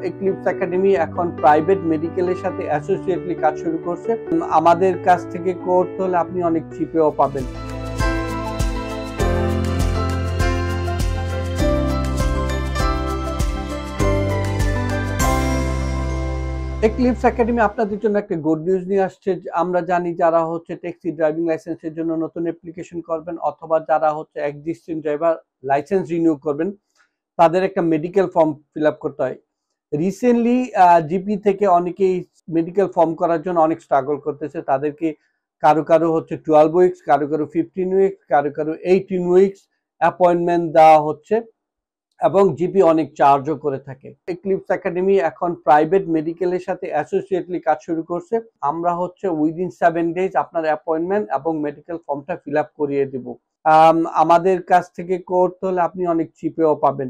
Eclipse academy এখন private মেডিকেলের সাথে অ্যাসোসিয়েটলি কাজ শুরু করছে। আমাদের কাছ থেকে করতে হলে আপনি অনেক চিপেও পাবেন। এক্লিপস একাডেমি আপনাদের জন্য একটা গুড নিউজ নিয়ে আসছে। আমরা জানি যারা হচ্ছে ট্যাক্সি ড্রাইভিং লাইসেন্সের জন্য নতুন অ্যাপ্লিকেশন করবেন অথবা যারা হচ্ছে এক্সিস্টিং ড্রাইভার লাইসেন্স রিনিউ করবেন, তাদের একটা মেডিকেল ফর্ম ফিল আপ করতে হয়। রিসেন্টলি জিপি থেকে অনেকেই মেডিকেল ফর্ম করার জন্য অনেক স্ট্রাগল করতেছে। তাদেরকে কারো কারো হচ্ছে 12 উইকস, কারো কারো 15 উইকস, কারো কারো 18 উইকস অ্যাপয়েন্টমেন্ট দেওয়া হচ্ছে এবং জিপি অনেক চার্জও করে থাকে। এক্লিপস একাডেমি এখন প্রাইভেট মেডিকেলের সাথে অ্যাসোসিয়েটলি কাজ শুরু করছে। আমরা হচ্ছে উইদিন 7 ডেজ আপনার অ্যাপয়েন্টমেন্ট এবং মেডিকেল ফর্মটা ফিল আপ করিয়ে দিব। আমাদের কাছ থেকে করতে হলে আপনি অনেক চিপেও পাবেন।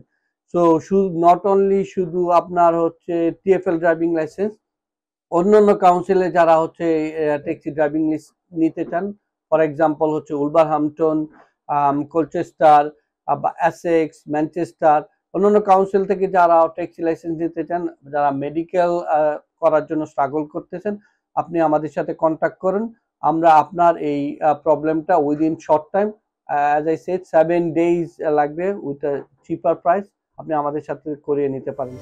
সো নট অনলি শুধু আপনার হচ্ছে টিএফএল ড্রাইভিং লাইসেন্স, অন্যান্য কাউন্সিলে যারা হচ্ছে ট্যাক্সি ড্রাইভিং নিতে চান, ফর এক্সাম্পল হচ্ছে উলভারহ্যাম্পটন, কলচেস্টার বা এসেক্স, ম্যানচেস্টার, অন্যান্য কাউন্সিল থেকে যারা ট্যাক্সি লাইসেন্স নিতে চান, যারা মেডিকেল করার জন্য স্ট্রাগল করতেছেন, আপনি আমাদের সাথে কন্ট্যাক্ট করুন। আমরা আপনার এই প্রবলেমটা within short time, as I said 7 days লাগবে উইথ চিপার প্রাইস, আপনি আমাদের সাথে করিয়ে নিতে পারেন।